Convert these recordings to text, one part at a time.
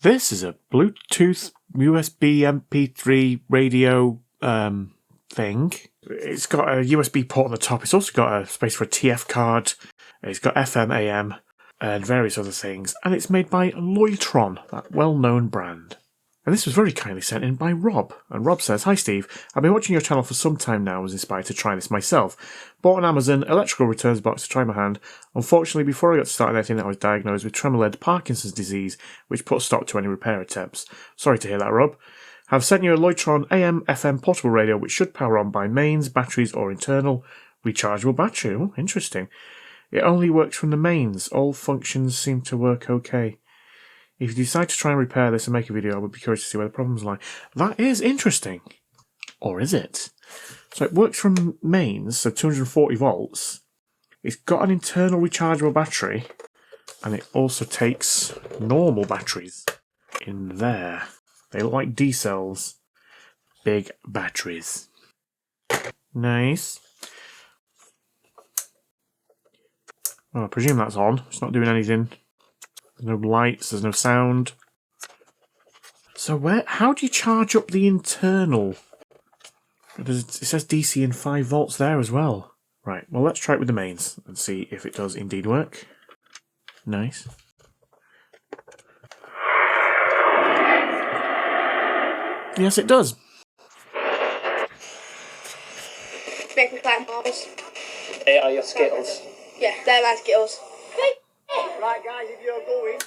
This is a Bluetooth USB MP3 radio thing. It's got a USB port on the top. It's also got a space for a TF card. It's got FM, AM, and various other things. And it's made by Loitron, that well-known brand. And this was very kindly sent in by Rob. And Rob says, "Hi Steve, I've been watching your channel for some time now and was inspired to try this myself. Bought an Amazon electrical returns box to try my hand. Unfortunately, before I got to start anything, I was diagnosed with tremor-led Parkinson's disease, which put a stop to any repair attempts. Sorry to hear that, Rob. I've sent you a Loitron AM/FM portable radio which should power on by mains, batteries or internal rechargeable battery." Oh, interesting. "It only works from the mains. All functions seem to work okay. If you decide to try and repair this and make a video, I would be curious to see where the problems lie." That is interesting. Or is it? So it works from mains, so 240 volts. It's got an internal rechargeable battery, and it also takes normal batteries in there. They look like D cells. Big batteries. Nice. Well, I presume that's on. It's not doing anything. There's no lights, there's no sound. So how do you charge up the internal? It says DC and 5 volts there as well. Right, well let's try it with the mains and see if it does indeed work. Nice. Yes, it does. Make me like marbles. They are your Skittles. Yeah, they're my Skittles. Right guys, if you're going.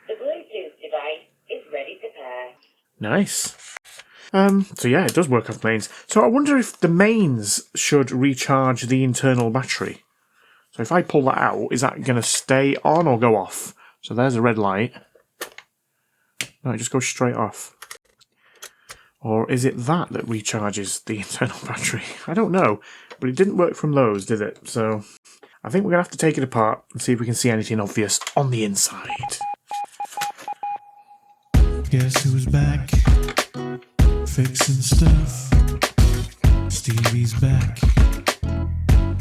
The Bluetooth device is ready to pair. Nice. So yeah, it does work off mains. So I wonder if the mains should recharge the internal battery. So if I pull that out, is that going to stay on or go off? So there's a red light. No, it just goes straight off. Or is it that recharges the internal battery? I don't know. But it didn't work from those, did it? So I think we're going to have to take it apart and see if we can see anything obvious on the inside. Guess who's back? Fixing stuff. Stevie's back.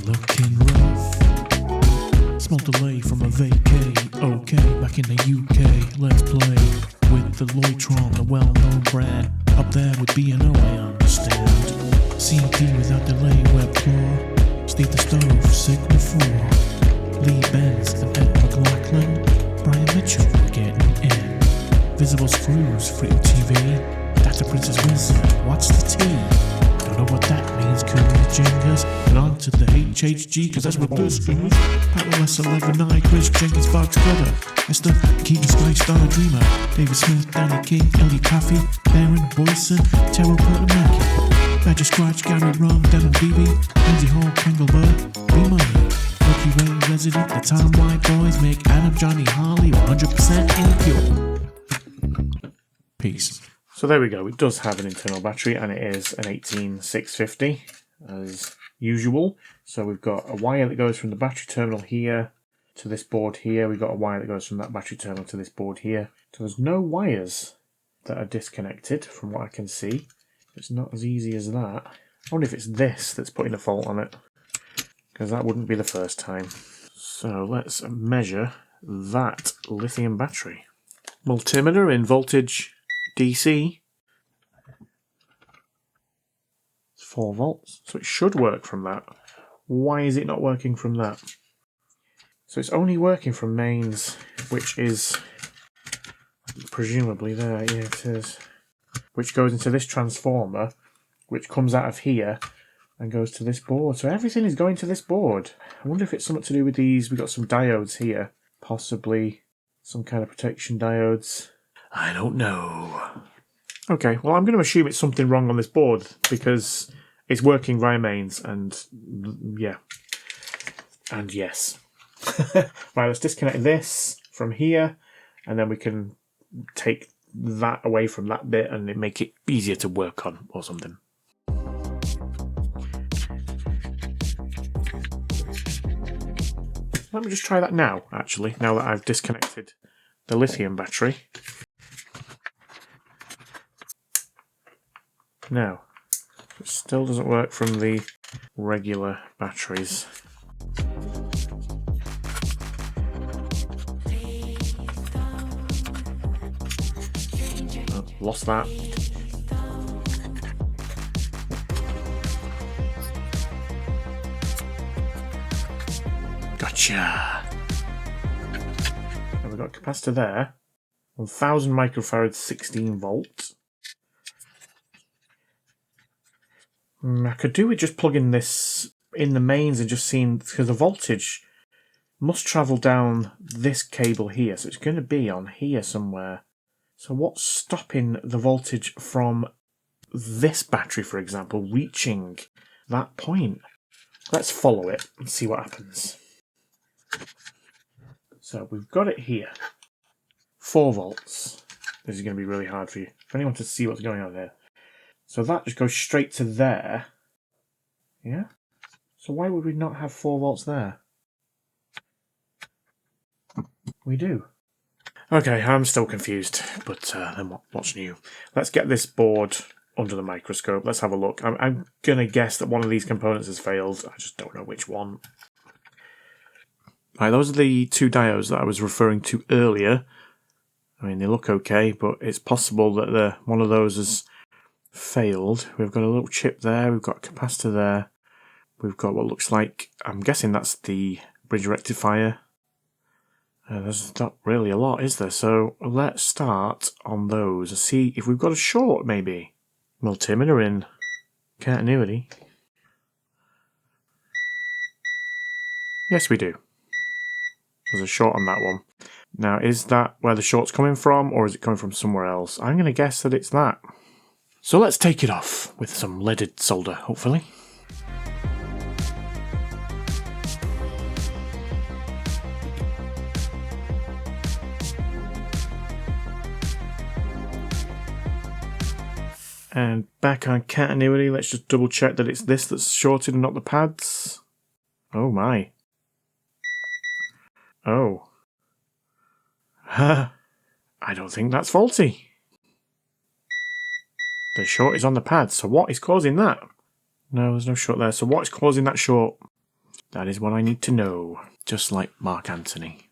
Looking rough. Small delay from a vacay. Okay, back in the UK. Let's play with the Loitron, the well-known brand. Up there with B&O, I understand. CD without delay, web claw. Steve the Stove, sick before. Lee Benz and Ed McLaughlin. Brian Mitchell, we're getting in. Visible screws, free TV. That's the Princess Wizard, what's the T? Don't know what that means, Courier Jingers. And on to the HHG, cause that's what this is. Paddle S11I, Chris Jenkins, Fox Cutter. Esther, Keaton, Sky Star Dreamer. David Smith, Danny King, Ellie Caffey, Baron, Boyson, Terrell Pertamaki. Badger Scratch, Gary Rum, Denham BB, Lindsay Hall, Kangalberg, B-Money. Milky Way Resident, the Time White Boys make Adam, Johnny, Harley 100% impure. Peace. So there we go, it does have an internal battery and it is an 18650 as usual. So we've got a wire that goes from the battery terminal here to this board here. We've got a wire that goes from that battery terminal to this board here. So there's no wires that are disconnected from what I can see. It's not as easy as that. I wonder if it's this that's putting a fault on it, because that wouldn't be the first time. So let's measure that lithium battery. Multimeter in voltage DC. It's 4 volts, so it should work from that. Why is it not working from that? So it's only working from mains, which is presumably there. Yeah, it is. Which goes into this transformer, which comes out of here and goes to this board. So everything is going to this board. I wonder if it's something to do with these. We've got some diodes here, possibly some kind of protection diodes. I don't know. Okay, well I'm going to assume it's something wrong on this board because it's working via mains and yeah. And yes. Right, let's disconnect this from here and then we can take that away from that bit and make it easier to work on or something. Let me just try that now, actually, now that I've disconnected the lithium battery. No, it still doesn't work from the regular batteries. lost that. Gotcha. And we've got a capacitor there. 1000 microfarads, 16 volts. I could do with just plugging this in the mains and just seeing, because the voltage must travel down this cable here, so it's going to be on here somewhere. So what's stopping the voltage from this battery, for example, reaching that point? Let's follow it and see what happens. So we've got it here. 4 volts. This is going to be really hard for you. For anyone to see what's going on there. So that just goes straight to there. Yeah? So why would we not have 4 volts there? We do. Okay, I'm still confused, but then what's new? Let's get this board under the microscope. Let's have a look. I'm going to guess that one of these components has failed. I just don't know which one. Right, those are the 2 diodes that I was referring to earlier. I mean, they look okay, but it's possible that one of those has failed. We've got a little chip there. We've got a capacitor there. We've got what looks like, I'm guessing that's the bridge rectifier. There's not really a lot, is there? So let's start on those and see if we've got a short, maybe. Multimeter in continuity. Yes, we do. There's a short on that one. Now, is that where the short's coming from, or is it coming from somewhere else? I'm going to guess that it's that. So let's take it off with some leaded solder, hopefully. And back on continuity, let's just double check that it's this that's shorted and not the pads. Oh my. Oh. I don't think that's faulty. The short is on the pads, so what is causing that? No, there's no short there, so what is causing that short? That is what I need to know. Just like Mark Anthony.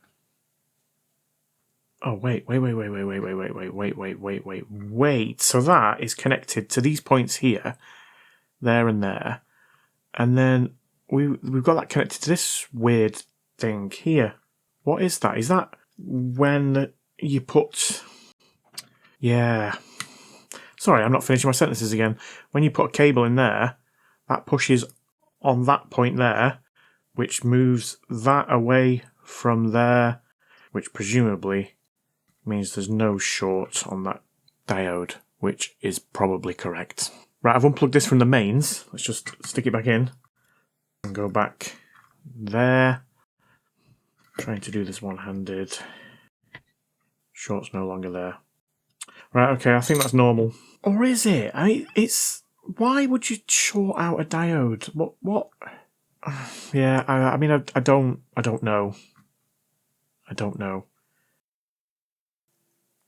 Oh, wait. So that is connected to these points here, there and there. And then we've got that connected to this weird thing here. What is that? Is that when you put... Yeah. Sorry, I'm not finishing my sentences again. When you put a cable in there, that pushes on that point there, which moves that away from there, which presumably means there's no short on that diode, which is probably correct. Right, I've unplugged this from the mains. Let's just stick it back in and go back there. Trying to do this one-handed. Short's no longer there. Right, okay, I think that's normal. Or is it? I mean, it's... Why would you short out a diode? What? Yeah, I mean, I don't know. I don't know.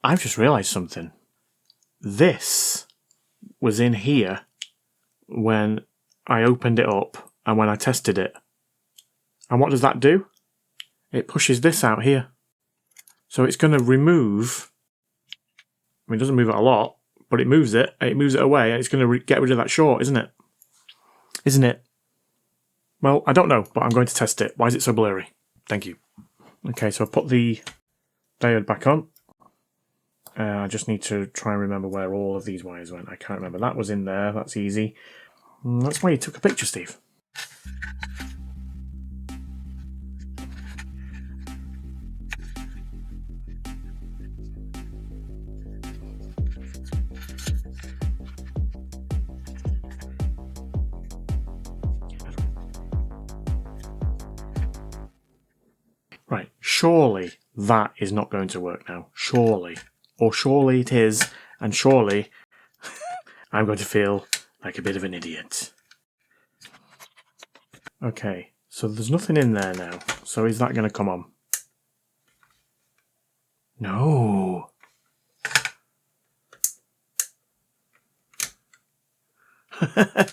I've just realised something. This was in here when I opened it up and when I tested it. And what does that do? It pushes this out here. So it's going to remove... I mean, it doesn't move it a lot, but it moves it away, and it's going to get rid of that short, isn't it? Isn't it? Well, I don't know, but I'm going to test it. Why is it so blurry? Thank you. Okay, so I put the diode back on. I just need to try and remember where all of these wires went. I can't remember. That was in there. That's easy. That's why you took a picture, Steve. Right, surely that is not going to work now. Surely. Or surely it is, and surely I'm going to feel like a bit of an idiot. Okay, so there's nothing in there now. So is that going to come on? No.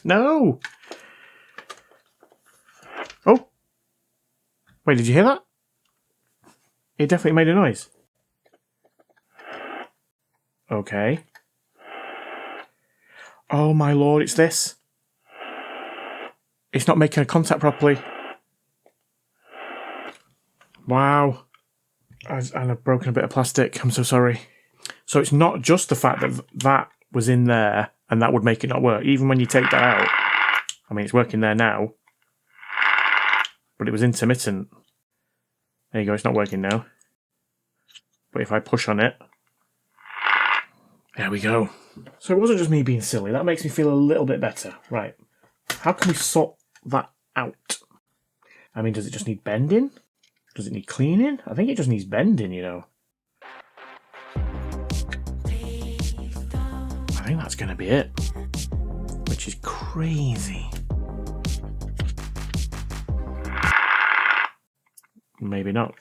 No. Oh. Wait, did you hear that? It definitely made a noise. Okay. Oh my lord, it's this. It's not making a contact properly. Wow. And I've broken a bit of plastic. I'm so sorry. So it's not just the fact that that was in there and that would make it not work. Even when you take that out, I mean, it's working there now, but it was intermittent. There you go, it's not working now. But if I push on it, there we go. So it wasn't just me being silly. That makes me feel a little bit better. Right. How can we sort that out? I mean, does it just need bending? Does it need cleaning? I think it just needs bending, you know. I think that's going to be it. Which is crazy. Maybe not.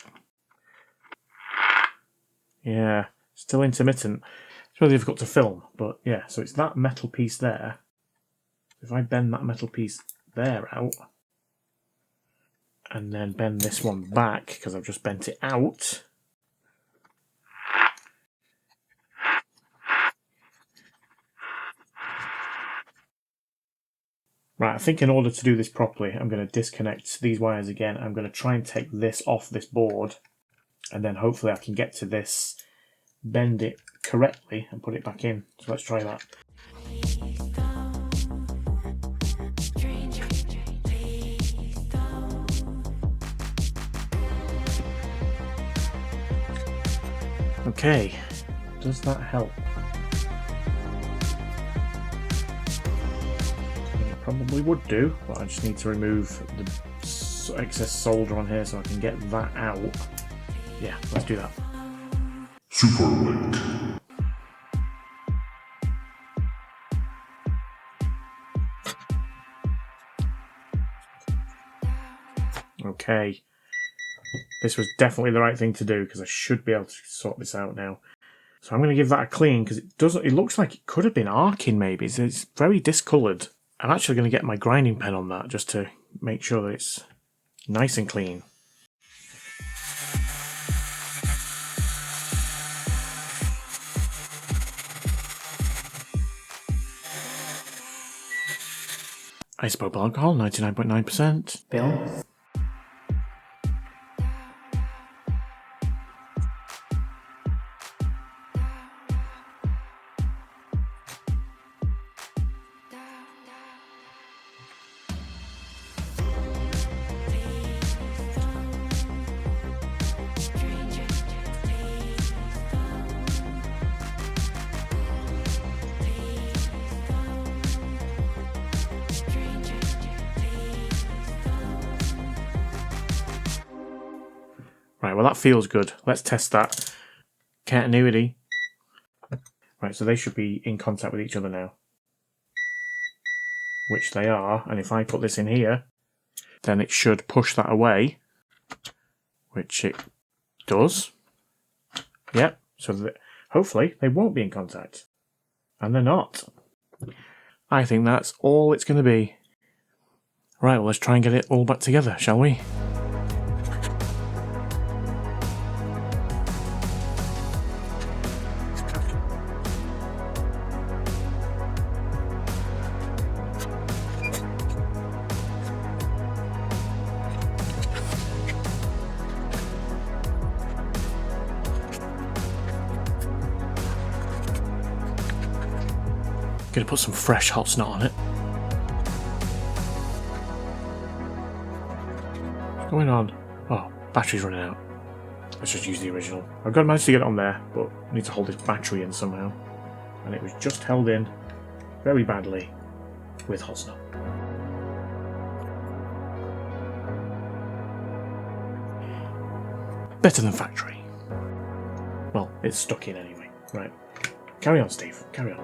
Yeah, still intermittent. It's really difficult to film, but yeah, so it's that metal piece there. If I bend that metal piece there out, and then bend this one back, because I've just bent it out. Right, I think in order to do this properly, I'm going to disconnect these wires again. I'm going to try and take this off this board, and then hopefully I can get to this, bend it correctly, and put it back in. So let's try that. Okay, does that help? It probably would do, but I just need to remove the excess solder on here so I can get that out. Yeah, let's do that. Super Link. Okay. This was definitely the right thing to do because I should be able to sort this out now. So I'm going to give that a clean because it looks like it could have been arcing maybe. It's very discoloured. I'm actually going to get my grinding pen on that just to make sure that it's nice and clean. Isopropyl alcohol, 99.9%. Bill? Right, well that feels good. Let's test that. Continuity. Right, so they should be in contact with each other now. Which they are, and if I put this in here, then it should push that away. Which it does. Yep, so that hopefully they won't be in contact. And they're not. I think that's all it's going to be. Right, well let's try and get it all back together, shall we? Gonna put some fresh hot snot on it. What's going on? Oh, battery's running out. Let's just use the original. I've got to manage to get it on there, but I need to hold this battery in somehow. And it was just held in very badly with hot snot. Better than factory. Well, it's stuck in anyway. Right. Carry on, Steve. Carry on.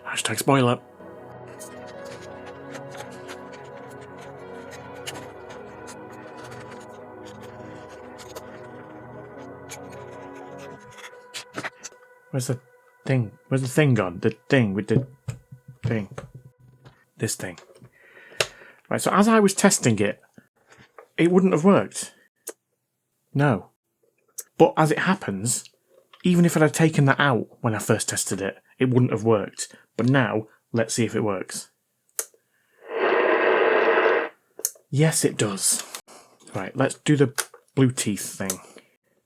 Hashtag spoiler. Where's the thing? Where's the thing gone? The thing with the thing. This thing. Right, so as I was testing it, it wouldn't have worked. No. But as it happens, even if I had taken that out when I first tested it, it wouldn't have worked. But now, let's see if it works. Yes, it does. Right, let's do the Bluetooth thing.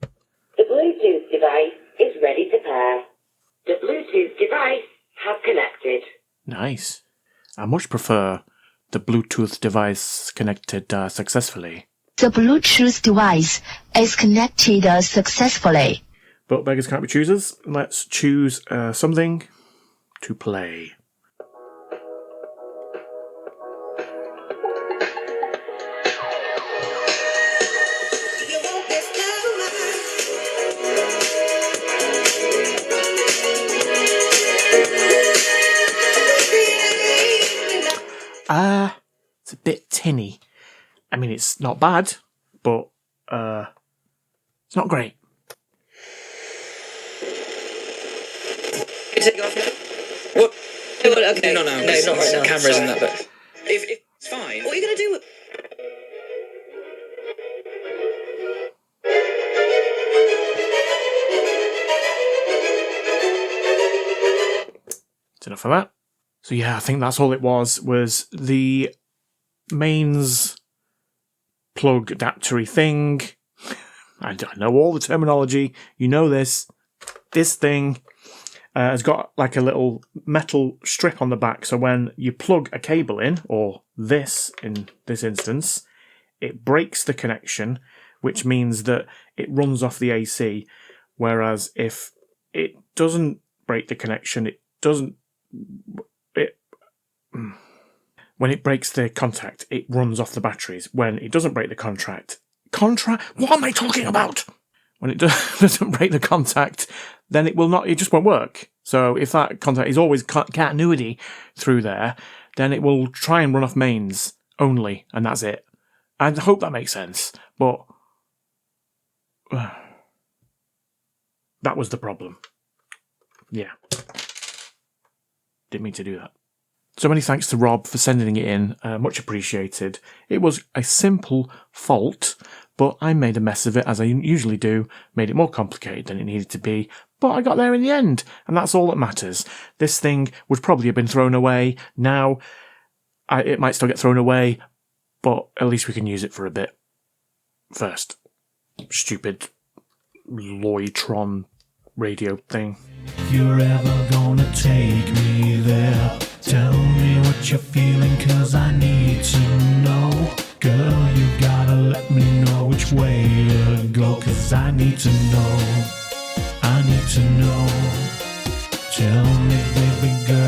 The Bluetooth device is ready to pair. The Bluetooth device has connected. Nice. I much prefer the Bluetooth device connected successfully. The Bluetooth device is connected successfully. But beggars can't be choosers. Let's choose something to play. It's a bit tinny. I mean, it's not bad, but it's not great. Take it off now? What? Okay. No, not right now. The camera's in that bit. If it's fine. What are you going to do? That's enough of that. So yeah, I think that's all it was the mains plug adaptery thing. I know all the terminology. You know this. This thing has got like a little metal strip on the back, so when you plug a cable in, or this in this instance, it breaks the connection, which means that it runs off the AC, whereas if it doesn't break the connection, when it breaks the contact, it runs off the batteries. When it doesn't break the what am I talking about? When it doesn't break the contact, then it just won't work. So if that contact is always continuity through there, then it will try and run off mains only, and that's it. I hope that makes sense, but that was the problem. Yeah. Didn't mean to do that. So many thanks to Rob for sending it in, much appreciated. It was a simple fault, but I made a mess of it, as I usually do, made it more complicated than it needed to be, but I got there in the end, and that's all that matters. This thing would probably have been thrown away. Now, it might still get thrown away, but at least we can use it for a bit. First. Stupid Lloydtron radio thing. If you're ever gonna take me there, tell me what you're feeling, 'cause I need to know. Girl, you gotta let me know which way to go, 'cause I need to know. I need to know. Tell me, baby girl.